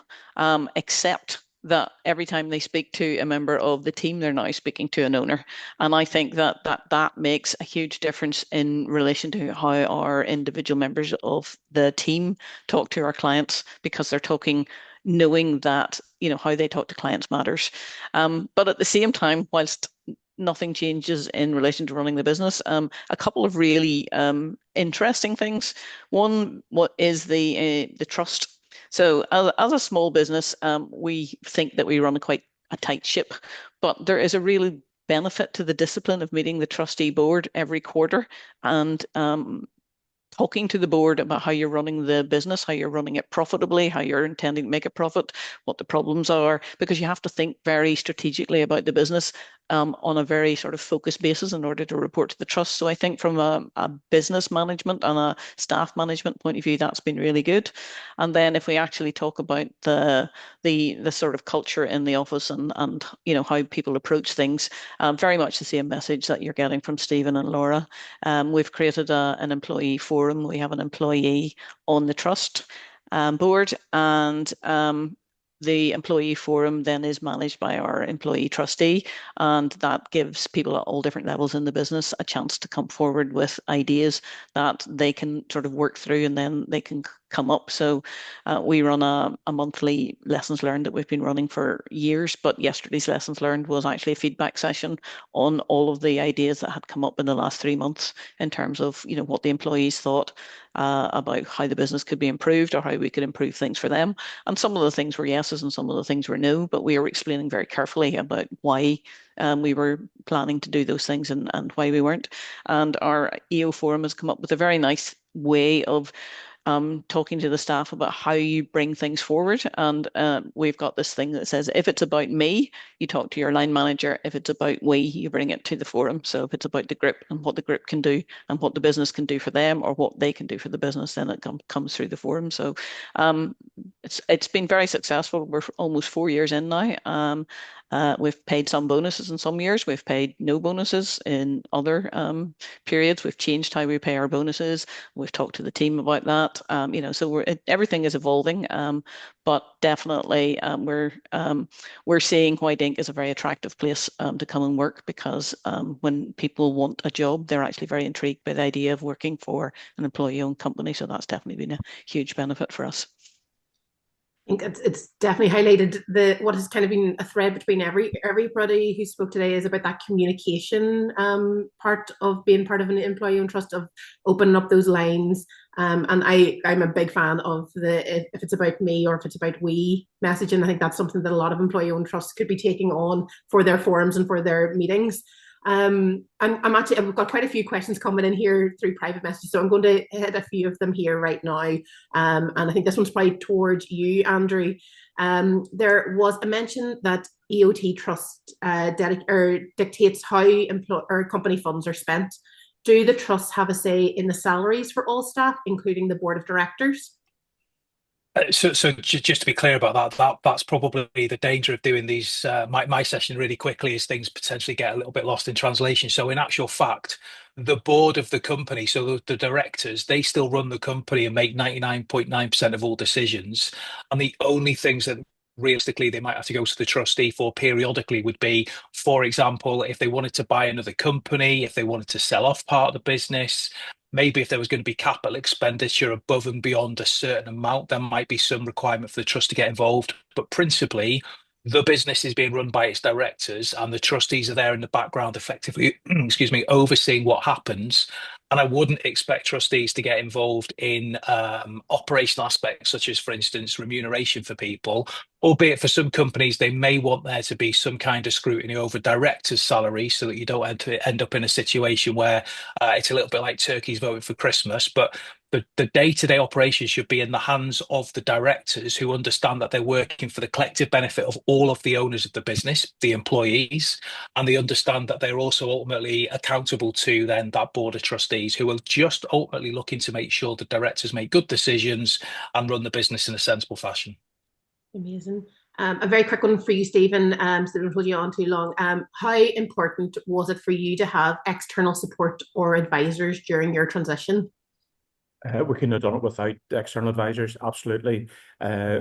except that every time they speak to a member of the team, they're now speaking to an owner. And I think that makes a huge difference in relation to how our individual members of the team talk to our clients, because they're talking, knowing that, how they talk to clients matters. But at the same time, whilst nothing changes in relation to running the business, a couple of really interesting things. One, what is the trust? So as a small business, we think that we run quite a tight ship, but there is a really benefit to the discipline of meeting the trustee board every quarter and talking to the board about how you're running the business, how you're running it profitably, how you're intending to make a profit, what the problems are, because you have to think very strategically about the business on a very sort of focused basis in order to report to the trust. So I think from a business management and a staff management point of view, that's been really good. And then if we actually talk about the sort of culture in the office and how people approach things, very much the same message that you're getting from Stephen and Laura. We've created an employee forum. We have an employee on the trust board, and the employee forum then is managed by our employee trustee, and that gives people at all different levels in the business a chance to come forward with ideas that they can sort of work through, and then they can come up. So we run a monthly lessons learned that we've been running for years, but yesterday's lessons learned was actually a feedback session on all of the ideas that had come up in the last 3 months in terms of what the employees thought about how the business could be improved or how we could improve things for them. And some of the things were yeses and some of the things were no, but we were explaining very carefully about why we were planning to do those things and why we weren't. And our EO forum has come up with a very nice way of talking to the staff about how you bring things forward. And we've got this thing that says, if it's about me, you talk to your line manager. If it's about we, you bring it to the forum. So if it's about the group and what the group can do and what the business can do for them or what they can do for the business, then it comes through the forum. So it's been very successful. We're almost 4 years in now. We've paid some bonuses in some years. We've paid no bonuses in other periods. We've changed how we pay our bonuses. We've talked to the team about that. So everything is evolving. But definitely we're seeing White Ink is a very attractive place to come and work, because when people want a job, they're actually very intrigued by the idea of working for an employee-owned company. So that's definitely been a huge benefit for us. I think it's definitely highlighted what has kind of been a thread between everybody who spoke today is about that communication part of being part of an employee-owned trust, of opening up those lines. And I'm a big fan of if it's about me or if it's about we messaging. I think that's something that a lot of employee-owned trusts could be taking on for their forums and for their meetings. I've got quite a few questions coming in here through private messages, so I'm going to hit a few of them here right now. And I think this one's probably towards you, Andrew. There was a mention that EOT trust dictates how company funds are spent. Do the trusts have a say in the salaries for all staff, including the board of directors? So just to be clear about that's probably the danger of doing these my session really quickly, is things potentially get a little bit lost in translation. So in actual fact, the board of the company, so the directors, they still run the company and make 99.9% of all decisions. And the only things that realistically they might have to go to the trustee for periodically would be, for example, if they wanted to buy another company, if they wanted to sell off part of the business. Maybe if there was going to be capital expenditure above and beyond a certain amount, there might be some requirement for the trust to get involved. But principally, the business is being run by its directors, and the trustees are there in the background effectively, excuse me, overseeing what happens. And I wouldn't expect trustees to get involved in operational aspects, such as, for instance, remuneration for people, albeit for some companies, they may want there to be some kind of scrutiny over directors' salaries so that you don't end up in a situation where it's a little bit like turkeys voting for Christmas. But the day-to-day operations should be in the hands of the directors, who understand that they're working for the collective benefit of all of the owners of the business, the employees, and they understand that they're also ultimately accountable to then that board of trustees, who are just ultimately looking to make sure the directors make good decisions and run the business in a sensible fashion. Amazing. A very quick one for you, Stephen, so I don't hold you on too long. How important was it for you to have external support or advisors during your transition? We couldn't have done it without external advisors, absolutely.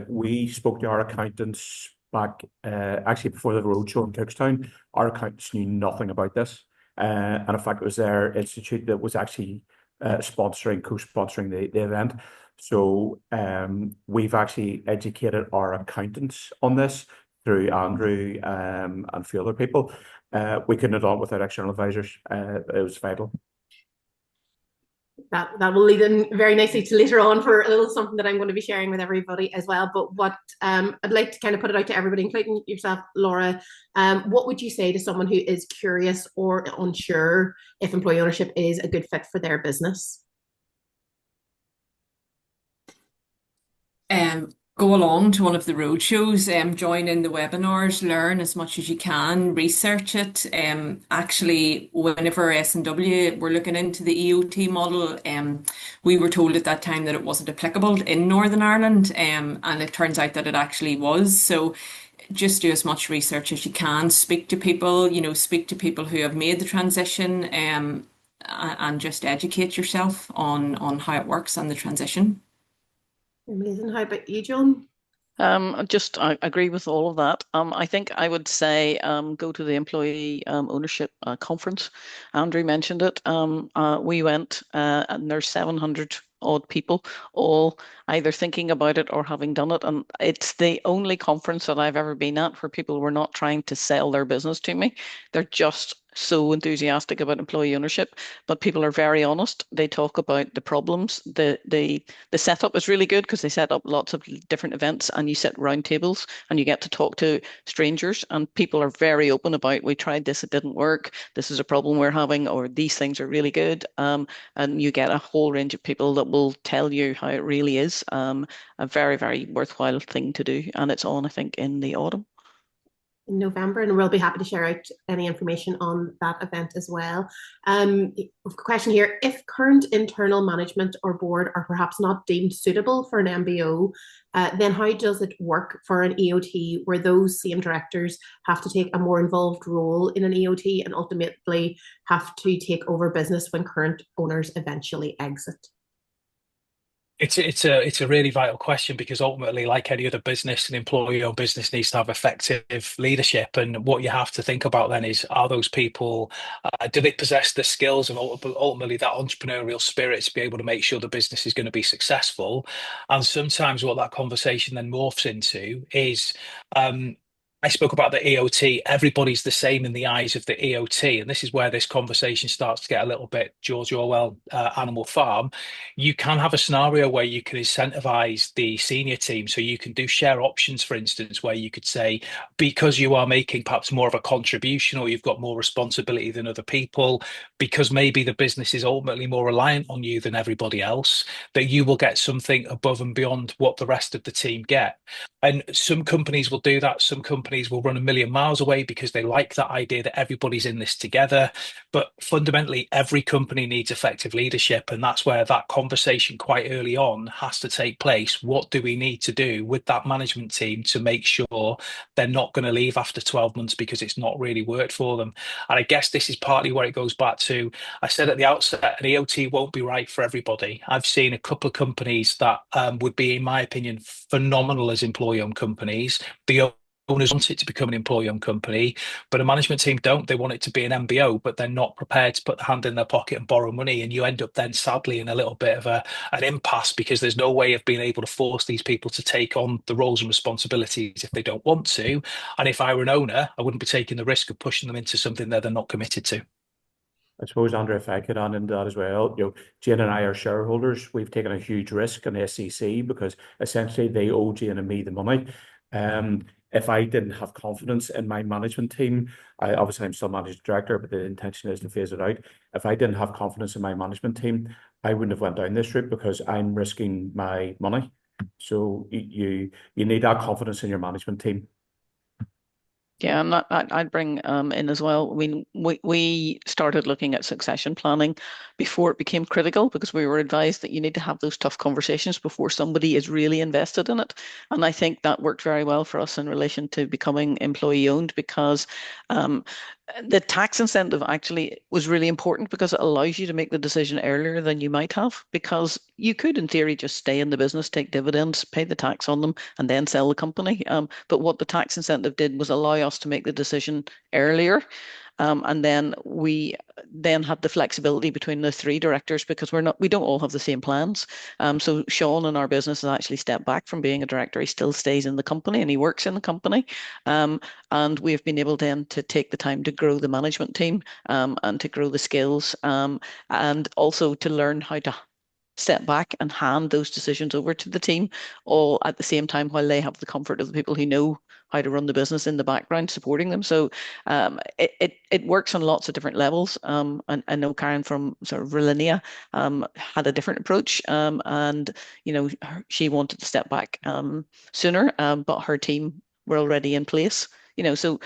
We spoke to our accountants back, actually before the roadshow in Cookstown. Our accountants knew nothing about this. And in fact, it was their institute that was actually co-sponsoring the event. So we've actually educated our accountants on this through Andrew and a few other people. We couldn't have done it without external advisors. It was vital. That will lead in very nicely to later on for a little something that I'm going to be sharing with everybody as well. But what I'd like to kind of put it out to everybody, including yourself, Laura. What would you say to someone who is curious or unsure if employee ownership is a good fit for their business? Go along to one of the road shows, join in the webinars, learn as much as you can, research it. Actually, whenever S&W were looking into the EOT model, we were told at that time that it wasn't applicable in Northern Ireland, and it turns out that it actually was. So just do as much research as you can, speak to people, speak to people who have made the transition, and just educate yourself on how it works and the transition. Amazing. How about you, Joan? I agree with all of that. I think I would say go to the employee ownership conference. Andrew mentioned it. We went and there's 700 odd people all either thinking about it or having done it. And it's the only conference that I've ever been at where people were not trying to sell their business to me. They're just so enthusiastic about employee ownership, but people are very honest. They talk about the problems. The setup is really good because they set up lots of different events and you sit round tables and you get to talk to strangers, and people are very open about, we tried this, it didn't work, this is a problem we're having, or these things are really good. And you get a whole range of people that will tell you how it really is. A very, very worthwhile thing to do. And it's on, I think, in the autumn. In November, and we'll be happy to share out any information on that event as well. Question here: if current internal management or board are perhaps not deemed suitable for an MBO, then how does it work for an EOT where those same directors have to take a more involved role in an EOT and ultimately have to take over business when current owners eventually exit? It's a really vital question, because ultimately, like any other business, an employee-owned business needs to have effective leadership. And what you have to think about then is, are those people, do they possess the skills and ultimately that entrepreneurial spirit to be able to make sure the business is going to be successful? And sometimes what that conversation then morphs into is, I spoke about the EOT. Everybody's the same in the eyes of the EOT. And this is where this conversation starts to get a little bit George Orwell, Animal Farm. You can have a scenario where you can incentivize the senior team. So you can do share options, for instance, where you could say, because you are making perhaps more of a contribution, or you've got more responsibility than other people, because maybe the business is ultimately more reliant on you than everybody else, that you will get something above and beyond what the rest of the team get. And some companies will do that. Some companies will run a million miles away because they like that idea that everybody's in this together. But fundamentally, every company needs effective leadership. And that's where that conversation quite early on has to take place. What do we need to do with that management team to make sure they're not going to leave after 12 months because it's not really worked for them? And I guess this is partly where it goes back to, I said at the outset, an EOT won't be right for everybody. I've seen a couple of companies that would be, in my opinion, phenomenal as employee-owned companies. The owners want it to become an employee-owned company, but a management team don't. They want it to be an MBO, but they're not prepared to put the hand in their pocket and borrow money. And you end up then sadly in a little bit of an impasse, because there's no way of being able to force these people to take on the roles and responsibilities if they don't want to. And if I were an owner, I wouldn't be taking the risk of pushing them into something that they're not committed to. I suppose, Andrew, if I could add into that as well, Jane and I are shareholders. We've taken a huge risk on SCC because essentially they owe Jane and me the money. If I didn't have confidence in my management team, obviously I'm still managing director, but the intention is to phase it out. If I didn't have confidence in my management team, I wouldn't have went down this route because I'm risking my money. So you need that confidence in your management team. Yeah, and I'd bring in as well. I mean, we started looking at succession planning before it became critical because we were advised that you need to have those tough conversations before somebody is really invested in it. And I think that worked very well for us in relation to becoming employee owned because the tax incentive actually was really important because it allows you to make the decision earlier than you might have, because you could, in theory, just stay in the business, take dividends, pay the tax on them, and then sell the company. But what the tax incentive did was allow us to make the decision earlier. And then we then had the flexibility between the three directors because we don't all have the same plans. So Sean in our business has actually stepped back from being a director. He still stays in the company and he works in the company. And we've been able then to take the time to grow the management team and to grow the skills and also to learn how to step back and hand those decisions over to the team, all at the same time while they have the comfort of the people who know how to run the business in the background supporting them. So it works on lots of different levels. And I know Karen from sort of Relinia had a different approach, and she wanted to step back sooner, but her team were already in place. So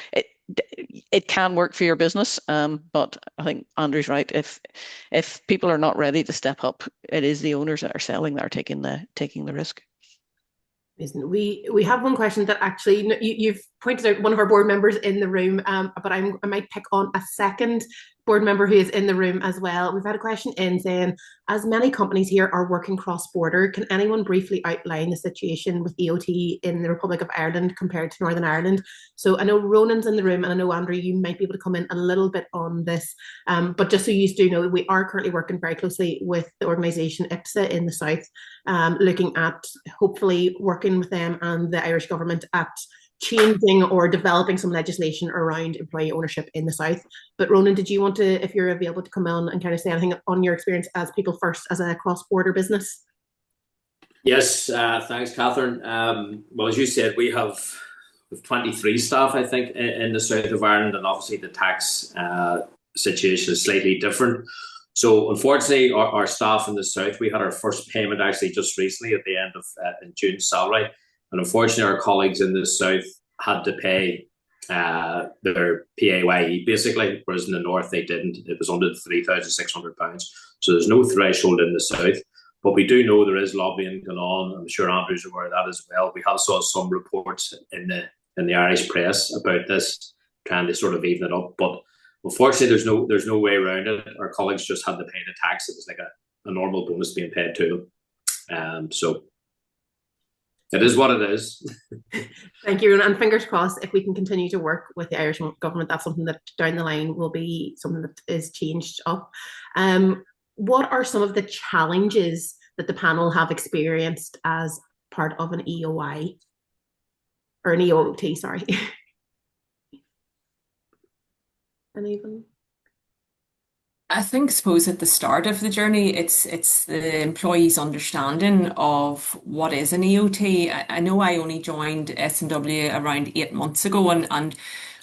it can work for your business, but I think Andrew's right. If people are not ready to step up, it is the owners that are selling that are taking the risk. We have one question that actually you've pointed out one of our board members in the room, but I might pick on a second board member who is in the room as well. We've had a question in saying, as many companies here are working cross-border, can anyone briefly outline the situation with EOT in the Republic of Ireland compared to Northern Ireland? So I know Ronan's in the room, and I know, Andrew, you might be able to come in a little bit on this, but just so you do know, we are currently working very closely with the organisation IPSA in the south, looking at hopefully working with them and the Irish government at changing or developing some legislation around employee ownership in the south. But Ronan, did you want to, if you're available, to come on and kind of say anything on your experience as People First as a cross-border business? Yes, thanks, Catherine. Well, as you said, we have 23 staff, I think, in the south of Ireland, and obviously the tax situation is slightly different. So unfortunately, our staff in the south, we had our first payment actually just recently at the end of in June's salary. And unfortunately, our colleagues in the south had to pay their PAYE basically, whereas in the north they didn't. It was under £3,600. So there's no threshold in the south. But we do know there is lobbying going on. I'm sure Andrew's aware of that as well. We have saw some reports in the Irish press about this, trying to sort of even it up. But unfortunately, there's no way around it. Our colleagues just had to pay the tax. It was like a normal bonus being paid to them. So it is what it is. Thank you, and fingers crossed if we can continue to work with the Irish government, that's something that down the line will be something that is changed up. What are some of the challenges that the panel have experienced as part of an EOI or an EOT, sorry? Anyone? I suppose at the start of the journey, it's the employees' understanding of what is an EOT. I know I only joined S&W around 8 months ago, and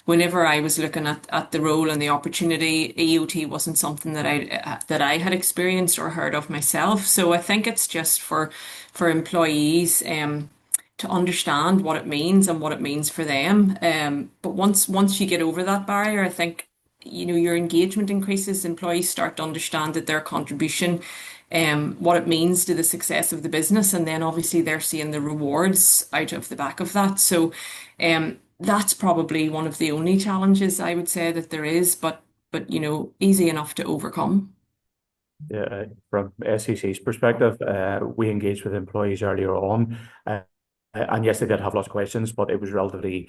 whenever I was looking at the role and the opportunity, EOT wasn't something that I had experienced or heard of myself. So I think it's just for employees to understand what it means and what it means for them. But once you get over that barrier, I think your engagement increases. Employees start to understand that their contribution, what it means to the success of the business, and then obviously they're seeing the rewards out of the back of that. So that's probably one of the only challenges I would say that there is, but easy enough to overcome. Yeah, from SCC's perspective, we engaged with employees earlier on, and yes, they did have lots of questions, but it was relatively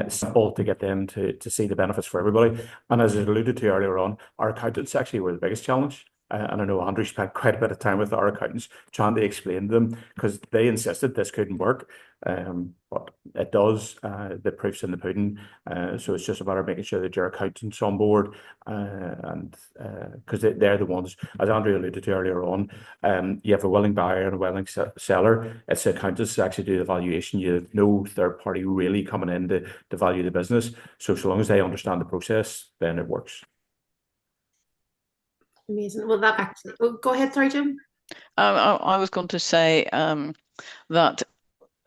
simple to get them to see the benefits for everybody. And as I alluded to earlier on, our accountants actually were the biggest challenge. And I know Andrew spent quite a bit of time with our accountants trying to explain to them, because they insisted this couldn't work. But it does. The proof's in the pudding. So it's just a matter of making sure that your accountant's on board, and because they're the ones, as Andrew alluded to earlier on, you have a willing buyer and a willing seller. It's the accountants that actually do the valuation. You have no third party really coming in to value the business. So long as they understand the process, then it works. Amazing. Well, that actually, go ahead, sorry, Jim. I was going to say that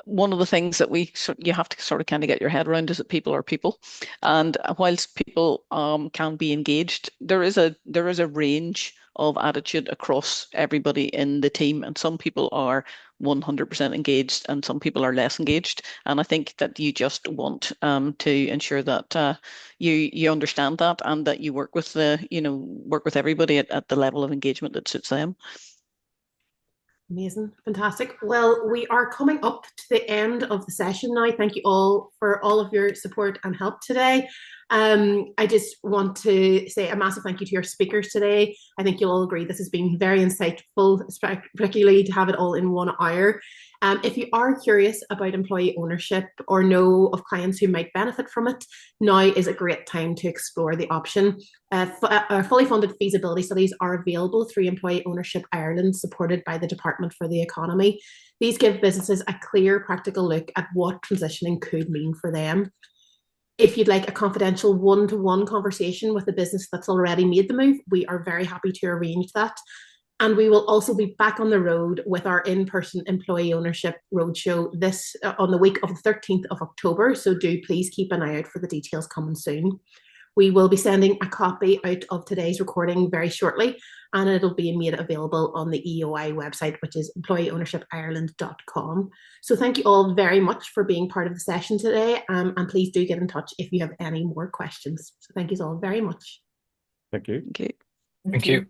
one of the things that you have to sort of kind of get your head around is that people are people, and whilst people can be engaged, there is a range of attitude across everybody in the team, and some people are 100% engaged and some people are less engaged, and I think that you just want to ensure that you understand that, and that you work with everybody at the level of engagement that suits them. Amazing. Fantastic. Well, we are coming up to the end of the session now. Thank you all for all of your support and help today. I just want to say a massive thank you to your speakers today. I think you'll all agree this has been very insightful, particularly to have it all in 1 hour. If you are curious about employee ownership or know of clients who might benefit from it, now is a great time to explore the option. Fully funded feasibility studies are available through Employee Ownership Ireland, supported by the Department for the Economy. These give businesses a clear, practical look at what transitioning could mean for them. If you'd like a confidential one-to-one conversation with a business that's already made the move, we are very happy to arrange that. And we will also be back on the road with our in-person employee ownership roadshow on the week of the 13th of October. So do please keep an eye out for the details coming soon. We will be sending a copy out of today's recording very shortly, and it'll be made available on the EOI website, which is employeeownershipireland.com. So thank you all very much for being part of the session today, and please do get in touch if you have any more questions. So thank you all very much. Thank you. Thank you. Thank you.